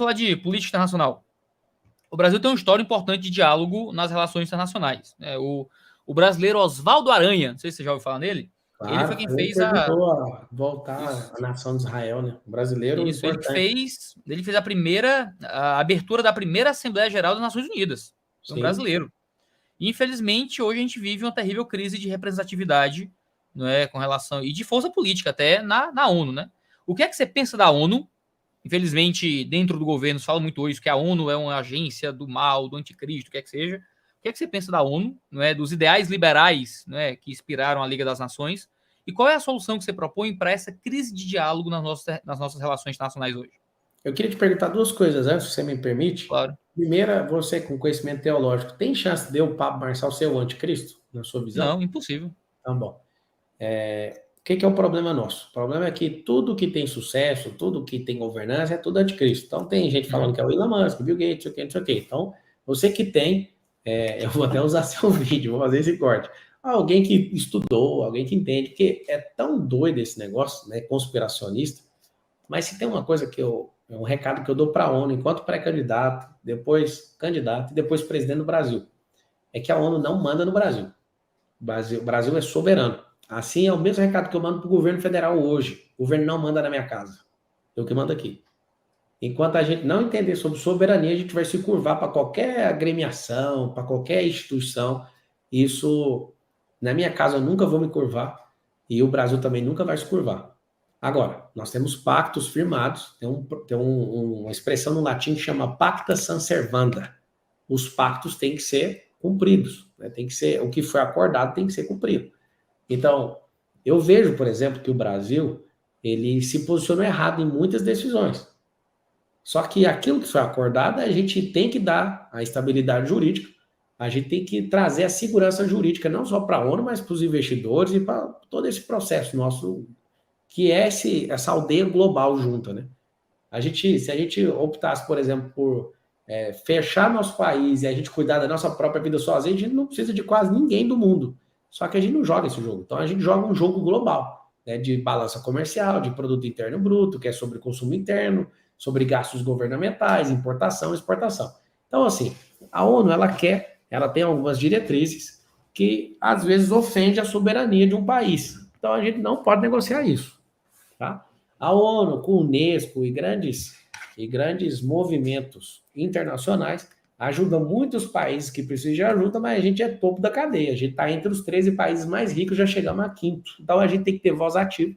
falar de política internacional. O Brasil tem uma história importante de diálogo nas relações internacionais. O brasileiro Oswaldo Aranha, não sei se você já ouviu falar nele, ele foi Claro, quem foi ele fez que ajudou a voltar isso, a nação de Israel, né? Um brasileiro isso, importante. ele fez a abertura da primeira Assembleia Geral das Nações Unidas. Foi um Sim. brasileiro. Infelizmente, hoje a gente vive uma terrível crise de representatividade, não é, com relação e de força política até na ONU, né? O que é que você pensa da ONU? Infelizmente, dentro do governo se fala muito isso, que a ONU é uma agência do mal, do anticristo, o que é que seja. O que é que você pensa da ONU, não é, dos ideais liberais, não é, que inspiraram a Liga das Nações? E qual é a solução que você propõe para essa crise de diálogo nas nossas relações internacionais hoje? Eu queria te perguntar duas coisas, antes, se você me permite. Claro. Primeira, você com conhecimento teológico, tem chance de o Papa Marçal ser o anticristo, na sua visão? Não, impossível. Então, bom. O que é o problema nosso? O problema é que tudo que tem sucesso, tudo que tem governança, é tudo anticristo. Então, tem gente falando Uhum. que é o Elon Musk, Bill Gates, não sei o que, não sei o que. Então, você que tem, eu vou até usar seu vídeo, vou fazer esse corte. Alguém que estudou, alguém que entende, porque é tão doido esse negócio, né, conspiracionista, mas se tem uma coisa é um recado que eu dou para a ONU, enquanto pré-candidato, depois candidato e depois presidente do Brasil, é que a ONU não manda no Brasil. O Brasil é soberano. Assim é o mesmo recado que eu mando para o governo federal hoje. O governo não manda na minha casa. Eu que mando aqui. Enquanto a gente não entender sobre soberania, a gente vai se curvar para qualquer agremiação, para qualquer instituição. Isso, na minha casa, eu nunca vou me curvar e o Brasil também nunca vai se curvar. Agora, nós temos pactos firmados, uma expressão no latim que chama pacta sunt servanda. Os pactos têm que ser cumpridos, né? Tem que ser, o que foi acordado tem que ser cumprido. Então, eu vejo, por exemplo, que o Brasil ele se posicionou errado em muitas decisões. Só que aquilo que foi acordado, a gente tem que dar a estabilidade jurídica, a gente tem que trazer a segurança jurídica, não só para a ONU, mas para os investidores e para todo esse processo nosso, que é essa aldeia global junta, né? Se a gente optasse, por exemplo, por fechar nosso país e a gente cuidar da nossa própria vida sozinho, a gente não precisa de quase ninguém do mundo. Só que a gente não joga esse jogo. Então a gente joga um jogo global, né, de balança comercial, de produto interno bruto, que é sobre consumo interno, sobre gastos governamentais, importação, exportação. Então, assim, a ONU ela tem algumas diretrizes que às vezes ofende a soberania de um país. Então a gente não pode negociar isso, tá? A ONU, com o Unesco e grandes movimentos internacionais ajuda muitos países que precisam de ajuda, mas a gente é topo da cadeia. A gente está entre os 13 países mais ricos, já chegamos a quinto. Então a gente tem que ter voz ativa.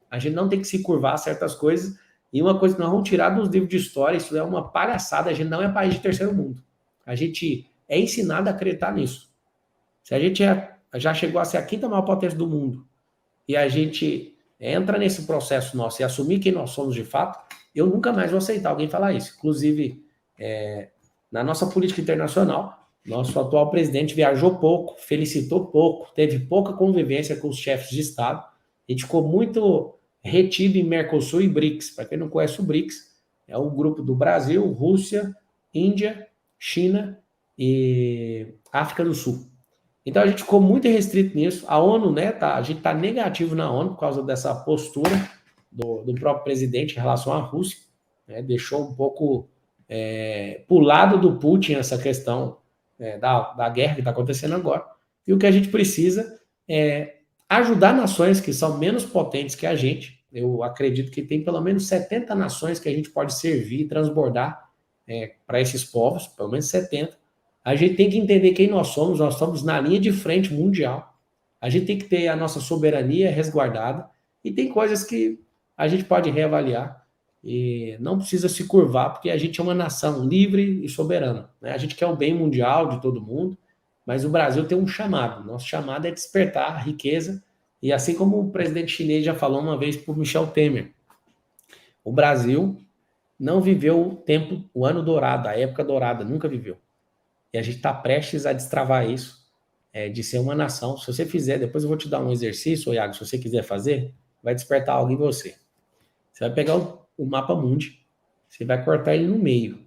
A gente não tem que se curvar a certas coisas. E uma coisa que nós vamos tirar dos livros de história, isso é uma palhaçada. A gente não é país de terceiro mundo. A gente é ensinado a acreditar nisso. Se a gente já chegou a ser a quinta maior potência do mundo e a gente entra nesse processo nosso e assumir quem nós somos de fato, eu nunca mais vou aceitar alguém falar isso. Inclusive, na nossa política internacional, nosso atual presidente viajou pouco, felicitou pouco, teve pouca convivência com os chefes de Estado. A gente ficou muito retido em Mercosul e BRICS. Para quem não conhece o BRICS, é o grupo do Brasil, Rússia, Índia, China e África do Sul. Então a gente ficou muito restrito nisso. A ONU, né, a gente está negativo na ONU por causa dessa postura do próprio presidente em relação à Rússia, né, deixou um pouco para o lado do Putin essa questão da guerra que está acontecendo agora. E o que a gente precisa é ajudar nações que são menos potentes que a gente. Eu acredito que tem pelo menos 70 nações que a gente pode servir e transbordar para esses povos, pelo menos 70. A gente tem que entender quem nós estamos na linha de frente mundial. A gente tem que ter a nossa soberania resguardada e tem coisas que a gente pode reavaliar e não precisa se curvar, porque a gente é uma nação livre e soberana, né? A gente quer o bem mundial de todo mundo, mas o Brasil tem um chamado. Nosso chamado é despertar a riqueza e assim como o presidente chinês já falou uma vez para o Michel Temer, o Brasil não viveu o ano dourado, a época dourada, nunca viveu. E a gente está prestes a destravar isso, de ser uma nação. Se você fizer, depois eu vou te dar um exercício, Iago, se você quiser fazer, vai despertar algo em você. Você vai pegar o mapa mundi, você vai cortar ele no meio.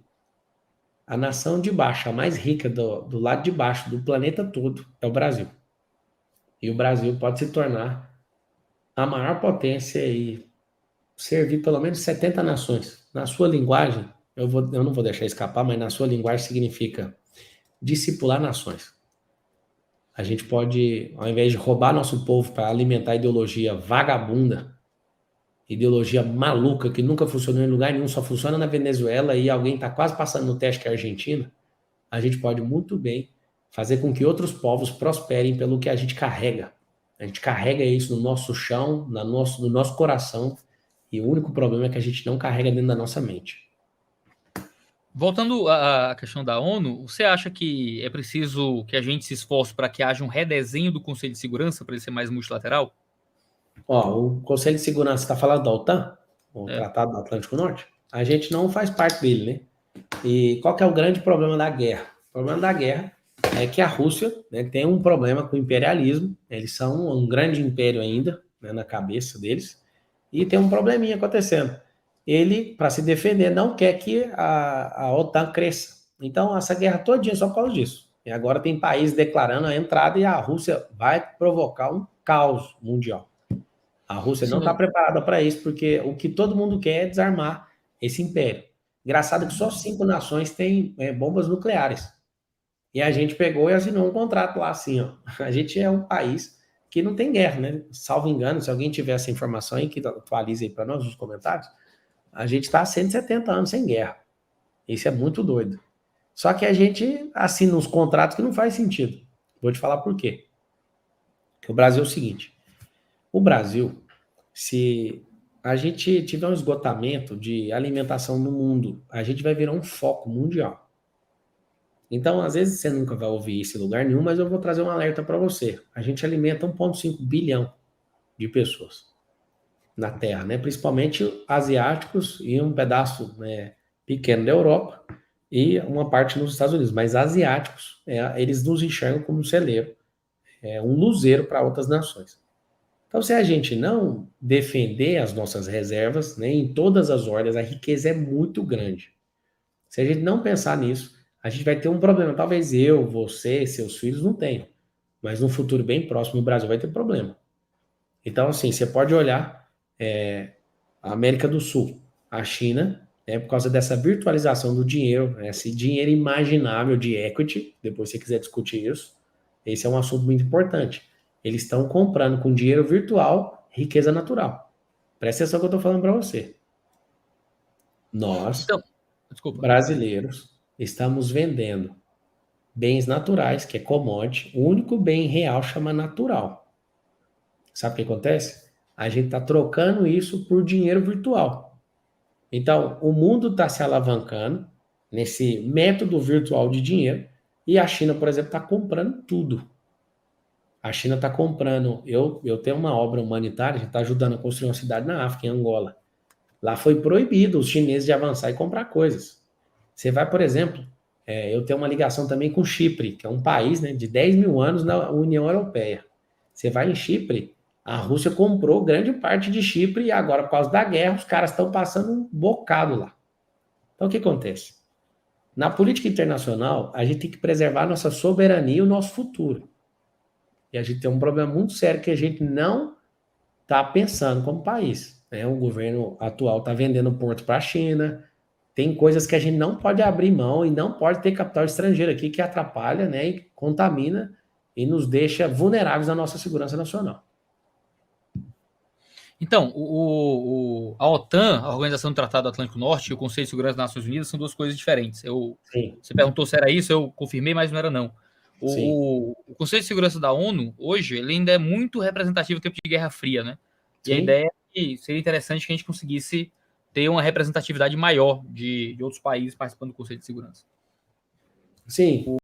A nação de baixo, a mais rica do lado de baixo do planeta todo, é o Brasil. E o Brasil pode se tornar a maior potência e servir pelo menos 70 nações. Na sua linguagem, eu não vou deixar escapar, mas na sua linguagem significa discipular nações. A gente pode, ao invés de roubar nosso povo para alimentar ideologia vagabunda, ideologia maluca que nunca funcionou em lugar nenhum, só funciona na Venezuela e alguém está quase passando no teste que é a Argentina, a gente pode muito bem fazer com que outros povos prosperem pelo que a gente carrega. A gente carrega isso no nosso chão, no nosso coração, e o único problema é que a gente não carrega dentro da nossa mente. Voltando à questão da ONU, você acha que é preciso que a gente se esforce para que haja um redesenho do Conselho de Segurança para ele ser mais multilateral? Ó, o Conselho de Segurança está falando da OTAN, o É. Tratado do Atlântico Norte, a gente não faz parte dele, né? E qual que é o grande problema da guerra? O problema da guerra é que a Rússia, né, tem um problema com o imperialismo, eles são um grande império ainda, né, na cabeça deles, e tem um probleminha acontecendo. Ele, para se defender, não quer que a OTAN cresça. Então, essa guerra todinha é só por causa disso. E agora tem países declarando a entrada e a Rússia vai provocar um caos mundial. A Rússia não está Sim, preparada para isso, porque o que todo mundo quer é desarmar esse império. Engraçado que só 5 nações têm bombas nucleares. E a gente pegou e assinou um contrato lá assim, ó. A gente é um país que não tem guerra, né? Salvo engano, se alguém tiver essa informação aí, que atualize aí para nós nos comentários, a gente está há 170 anos sem guerra. Isso é muito doido. Só que a gente assina uns contratos que não faz sentido. Vou te falar por quê. Porque o Brasil é o seguinte: o Brasil, se a gente tiver um esgotamento de alimentação no mundo, a gente vai virar um foco mundial. Então, às vezes você nunca vai ouvir isso em lugar nenhum, mas eu vou trazer um alerta para você. A gente alimenta 1,5 bilhão de pessoas na Terra, né? Principalmente asiáticos e um pedaço, né, pequeno da Europa e uma parte nos Estados Unidos. Mas asiáticos, eles nos enxergam como um celeiro, um luzeiro para outras nações. Então, se a gente não defender as nossas reservas, né, em todas as ordens, a riqueza é muito grande. Se a gente não pensar nisso, a gente vai ter um problema. Talvez eu, você, seus filhos não tenham, mas no futuro bem próximo o Brasil vai ter problema. Então, assim, você pode olhar a América do Sul, a China, né, por causa dessa virtualização do dinheiro, né, esse dinheiro imaginável de equity, depois se você quiser discutir isso, esse é um assunto muito importante. Eles estão comprando com dinheiro virtual riqueza natural. Presta atenção que eu estou falando para você. Nós, então, desculpa. brasileiros, estamos vendendo bens naturais, que é commodity. O único bem real chama natural. Sabe o que acontece? A gente está trocando isso por dinheiro virtual. Então, o mundo está se alavancando nesse método virtual de dinheiro e a China, por exemplo, está comprando tudo. A China está comprando. Eu tenho uma obra humanitária, a gente está ajudando a construir uma cidade na África, em Angola. Lá foi proibido os chineses de avançar e comprar coisas. Você vai, por exemplo, eu tenho uma ligação também com Chipre, que é um país, né, de 10 mil anos na União Europeia. Você vai em Chipre, a Rússia comprou grande parte de Chipre e agora, por causa da guerra, os caras estão passando um bocado lá. Então, o que acontece? Na política internacional, a gente tem que preservar a nossa soberania e o nosso futuro. E a gente tem um problema muito sério que a gente não está pensando como país. Né? O governo atual está vendendo porto para a China. Tem coisas que a gente não pode abrir mão e não pode ter capital estrangeiro aqui que atrapalha, né, e contamina e nos deixa vulneráveis à nossa segurança nacional. Então, a OTAN, a Organização do Tratado do Atlântico Norte, e o Conselho de Segurança das Nações Unidas são duas coisas diferentes. Sim, Você perguntou se era isso, eu confirmei, mas não era não. sim, O Conselho de Segurança da ONU, hoje, ele ainda é muito representativo do tempo de Guerra Fria, né? E a sim. ideia é que seria interessante que a gente conseguisse ter uma representatividade maior de outros países participando do Conselho de Segurança. Sim,